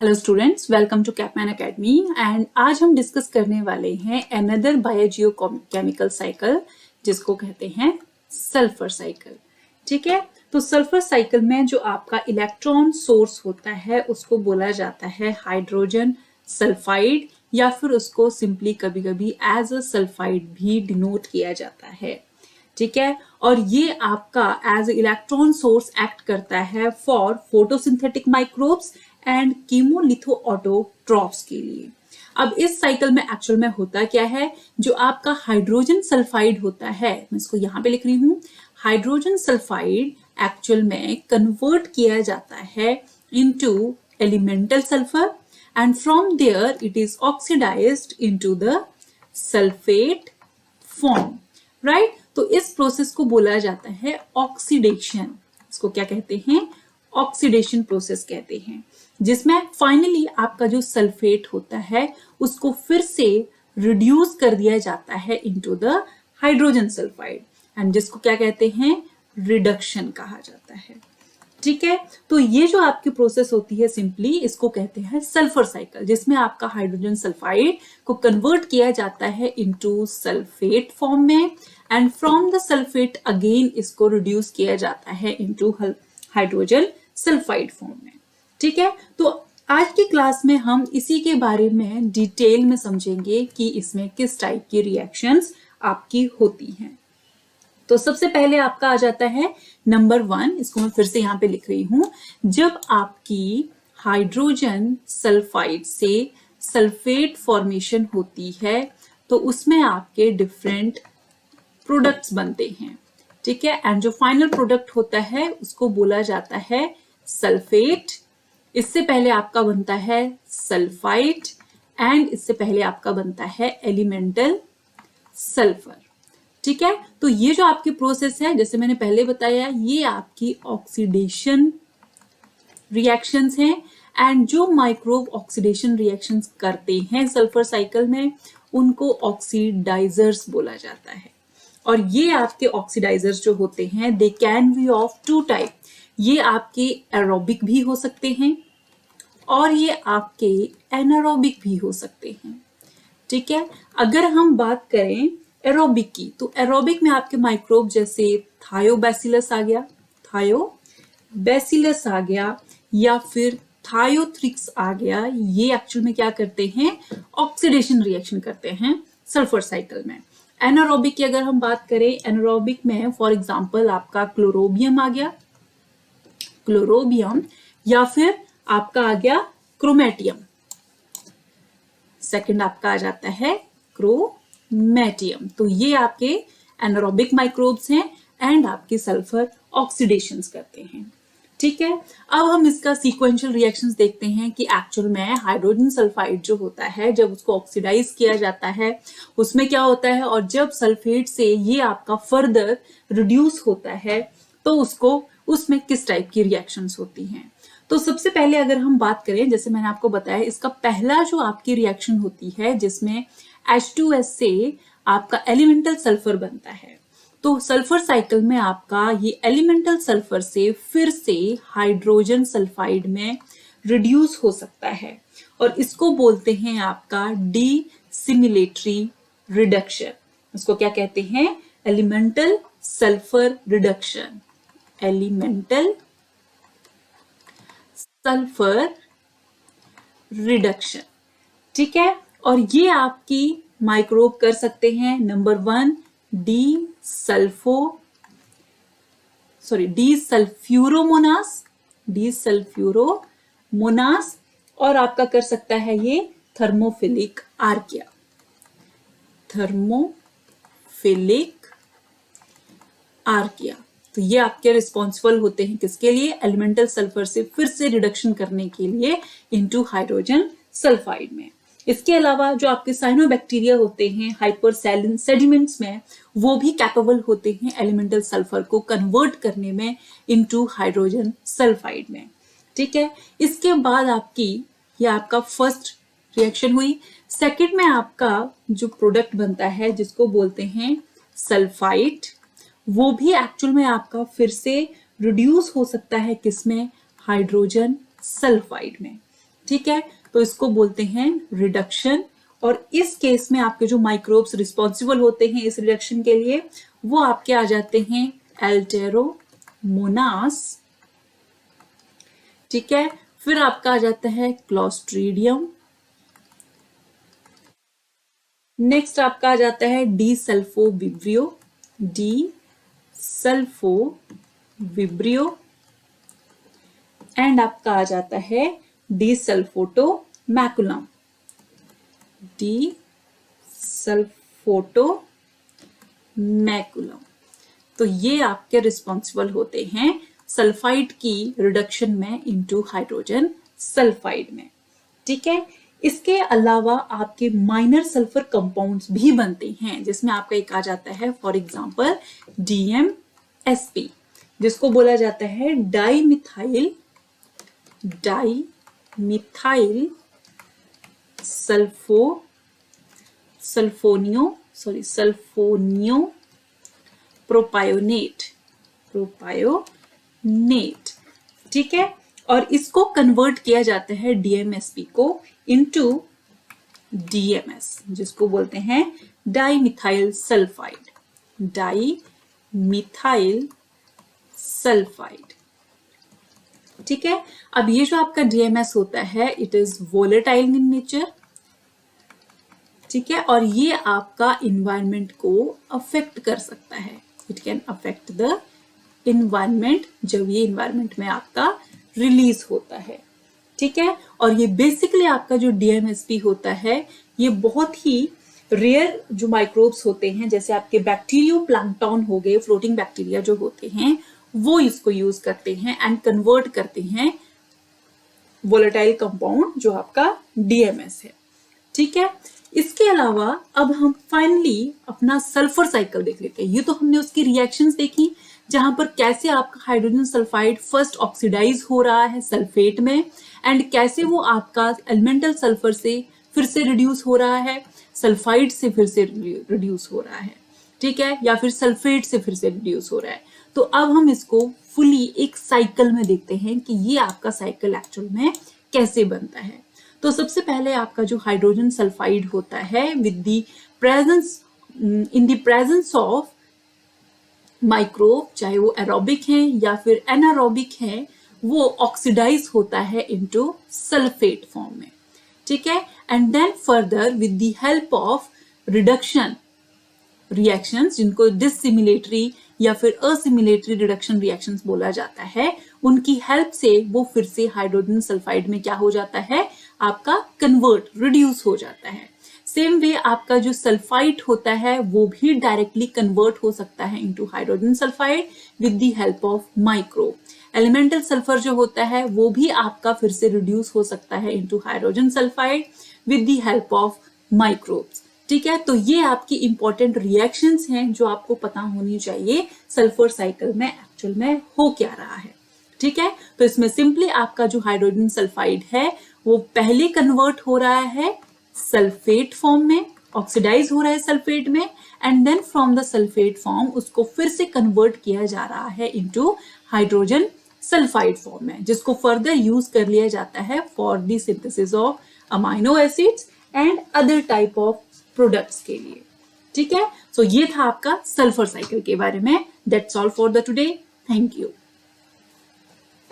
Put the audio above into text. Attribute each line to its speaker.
Speaker 1: Hello students, welcome to Capman academy. And आज हम discuss करने वाले हैं अनदर बायोजियो केमिकल साइकिल जिसको कहते हैं सल्फर साइकिल। ठीक है, तो सल्फर साइकिल में जो आपका इलेक्ट्रॉन सोर्स होता है उसको बोला जाता है हाइड्रोजन सल्फाइड, या फिर उसको सिंपली कभी कभी एज अ सल्फाइड भी डिनोट किया जाता है। ठीक है, और ये आपका एज इलेक्ट्रॉन सोर्स एक्ट करता है फॉर फोटोसिंथेटिक माइक्रोब्स एंड कीमोलिथोऑटोट्रॉफ्स के लिए। अब इस साइकिल में एक्चुअल में होता क्या है, जो आपका हाइड्रोजन सल्फाइड होता है, मैं इसको यहाँ पे लिख रही हूँ, हाइड्रोजन सल्फाइड एक्चुअल में कन्वर्ट किया जाता है into elemental sulphur and from there it is oxidised into the sulphate form, right. तो इस प्रोसेस को बोला जाता है ऑक्सीडेशन। इसको क्या कहते हैं? ऑक्सीडेशन प्रोसेस कहते हैं, जिसमें फाइनली आपका जो सल्फेट होता है उसको फिर से रिड्यूस कर दिया जाता है into the hydrogen sulphide, and जिसको क्या कहते हैं? रिडक्शन कहा जाता है। ठीक है, तो ये जो आपकी प्रोसेस होती है सिंपली इसको कहते हैं सल्फर साइकिल, जिसमें आपका हाइड्रोजन सल्फाइड को कन्वर्ट किया जाता है इनटू सल्फेट फॉर्म में, and from the sulphate again इसको रिड्यूस किया जाता है इनटू हाइड्रोजन सल्फाइड फॉर्म में। ठीक है, तो आज की क्लास में हम इसी के बारे में डिटेल में समझेंगे कि इसमें किस टाइप की रिएक्शंस आपकी होती हैं। तो सबसे पहले आपका आ जाता है नंबर 1, इसको मैं फिर से यहाँ पे लिख रही हूं। जब आपकी हाइड्रोजन सल्फाइड से सल्फेट फॉर्मेशन होती है तो उसमें आपके डिफरेंट प्रोडक्ट्स बनते हैं। ठीक है, एंड जो फाइनल प्रोडक्ट होता है उसको बोला जाता है सल्फेट। इससे पहले आपका बनता है सल्फाइड, एंड इससे पहले आपका बनता है एलिमेंटल सल्फर। ठीक है, तो ये जो आपकी प्रोसेस है, जैसे मैंने पहले बताया, ये आपकी ऑक्सीडेशन रिएक्शंस हैं, एंड जो माइक्रोब ऑक्सीडेशन रिएक्शंस करते हैं सल्फर साइकिल में उनको ऑक्सीडाइजर्स बोला जाता है। और ये आपके ऑक्सीडाइजर्स जो होते हैं they can be of 2 type. ये आपके एरोबिक भी हो सकते हैं और ये आपके एनारोबिक भी हो सकते हैं। ठीक है, अगर हम बात करें एरोबिक की, तो एरोबिक में आपके माइक्रोब जैसे थायोबैसिलस आ गया या फिर थायोथ्रिक्स आ गया, ये एक्चुअल में क्या करते हैं? ऑक्सीडेशन रिएक्शन करते हैं सल्फर साइकिल में। एनारोबिक की अगर हम बात करें, एनारोबिक में फॉर एग्जांपल आपका क्लोरोबियम आ गया, या फिर आपका आ गया क्रोमेटियम। सेकंड आपका आ जाता है क्रोमेटियम। तो ये आपके एनारोबिक माइक्रोब्स हैं एंड आपके सल्फर ऑक्सीडेशंस करते हैं। ठीक है, अब हम इसका सीक्वेंशियल रिएक्शंस देखते हैं कि एक्चुअल में हाइड्रोजन सल्फाइड जो होता है जब उसको ऑक्सीडाइज किया जाता है उसमें क्या होता है, और जब सल्फेट से ये आपका फर्दर रिड्यूस होता है तो उसमें किस टाइप की रिएक्शंस होती हैं। तो सबसे पहले अगर हम बात करें, जैसे मैंने आपको बताया, इसका पहला जो आपकी रिएक्शन होती है जिसमें H2S से आपका एलिमेंटल सल्फर बनता है, तो सल्फर साइकिल में आपका ये एलिमेंटल सल्फर से फिर से हाइड्रोजन सल्फाइड में रिड्यूस हो सकता है, और इसको बोलते हैं आपका डीसिमिलेटरी रिडक्शन। इसको क्या कहते हैं? Elemental sulphur reduction, elemental sulphur reduction. ठीक है, और ये आपकी माइक्रोब कर सकते हैं नंबर 1 डीसल्फ्यूरोमोनास, और आपका कर सकता है ये थर्मोफिलिक आर्किया। तो ये आपके रिस्पॉन्सिबल होते हैं किसके लिए? एलिमेंटल सल्फर से फिर से रिडक्शन करने के लिए इनटू हाइड्रोजन सल्फाइड में। इसके अलावा जो आपके साइनोबैक्टीरिया होते हैं हाइपरसैलिन सेडिमेंट्स में, वो भी कैपेबल होते हैं एलिमेंटल सल्फर को कन्वर्ट करने में इनटू हाइड्रोजन सल्फाइड में। ठीक है, इसके बाद ये आपका फर्स्ट रिएक्शन हुई। सेकंड में आपका जो प्रोडक्ट बनता है जिसको बोलते हैं सल्फाइड, वो भी एक्चुअल में आपका फिर से रिड्यूस हो सकता है किसमें? हाइड्रोजन सल्फाइड में। ठीक है, तो इसको बोलते हैं रिडक्शन। और इस केस में आपके जो माइक्रोब्स रिस्पॉन्सिबल होते हैं इस रिडक्शन के लिए वो आपके आ जाते हैं एल्टेरोमोनास। ठीक है, फिर आपका आ जाता है क्लोस्ट्रीडियम। नेक्स्ट आपका आ जाता है डी सल्फोविब्रियो, डी सल्फोविब्रियो। एंड आपका आ जाता है डी सल्फोटो मैकुलम, डी सल्फोटो मैकुलम। तो ये आपके रिस्पॉन्सिबल होते हैं सल्फाइड की रिडक्शन में इनटू हाइड्रोजन सल्फाइड में। ठीक है, इसके अलावा आपके माइनर सल्फर कंपाउंड्स भी बनते हैं जिसमें आपका एक आ जाता है फॉर एग्जांपल DMSP, जिसको बोला जाता है डाइमिथाइल सल्फोनियो प्रोपायोनेट। ठीक है, और इसको कन्वर्ट किया जाता है DMSP को इनटू DMS, जिसको बोलते हैं डाइमिथाइल सल्फाइड। ठीक है, अब ये जो आपका DMS होता है it is volatile in nature. ठीक है, और ये आपका इन्वायरमेंट को अफेक्ट कर सकता है, it can affect the environment जब ये इन्वायरमेंट में आपका रिलीज होता है। ठीक है, और ये बेसिकली आपका जो DMSP होता है ये बहुत ही रेयर जो माइक्रोब्स होते हैं जैसे आपके बैक्टीरियो प्लैंक्टन हो गए, फ्लोटिंग बैक्टीरिया जो होते हैं वो इसको यूज करते हैं एंड कन्वर्ट करते हैं वोलेटाइल कंपाउंड जो आपका DMS है। ठीक है, इसके अलावा अब हम फाइनली अपना सल्फर साइकिल देख लेते हैं। ये तो हमने उसकी रिएक्शंस देखी जहां पर कैसे आपका हाइड्रोजन सल्फाइड फर्स्ट ऑक्सीडाइज हो रहा है सल्फेट में एंड कैसे वो आपका एलिमेंटल सल्फर से फिर से रिड्यूस हो रहा है, सल्फाइड से फिर से रिड्यूस हो रहा है। ठीक है, या फिर सल्फेट से फिर से रिड्यूस हो रहा है। तो अब हम इसको फुली एक साइकिल में देखते हैं कि ये आपका साइकिल एक्चुअल में कैसे बनता है। तो सबसे पहले आपका जो हाइड्रोजन सल्फाइड होता है with the presence in the presence of microbe, चाहे वो एरोबिक हैं या फिर एनारोबिक हैं, वो ऑक्सीडाइज होता है इनटू सल्फेट फॉर्म में। ठीक है, and then further with the help of reduction reactions जिनको डिसिमिलेटरी या फिर असिमिलेटरी रिडक्शन रिएक्शंस बोला जाता है, उनकी हेल्प से वो फिर से हाइड्रोजन सल्फाइड में क्या हो जाता है आपका कन्वर्ट रिड्यूस हो जाता है। सेम वे आपका जो सल्फाइड होता है वो भी डायरेक्टली कन्वर्ट हो सकता है into hydrogen sulphide with the help of micro. Elemental sulphur जो होता है वो भी आपका फिर से रिड्यूस हो सकता है into hydrogen sulphide with the help of microbes. ठीक है, तो ये आपकी इंपॉर्टेंट रिएक्शंस हैं जो आपको पता होनी चाहिए सल्फर साइकिल में एक्चुअल में हो क्या रहा है। ठीक है, तो इसमें सिंपली आपका जो हाइड्रोजन सल्फाइड है वो पहले कन्वर्ट हो रहा है सल्फेट फॉर्म में, ऑक्सीडाइज हो रहा है सल्फेट में and then from the sulphate form उसको फिर से कन्वर्ट किया जा रहा है इनटू हाइड्रोजन सल्फाइड फॉर्म में, जिसको फर्दर यूज कर लिया जाता है for the synthesis of amino acids and other type of products के लिए। ठीक है, सो ये था आपका सल्फर साइकिल के बारे में। That's all for the today, thank you.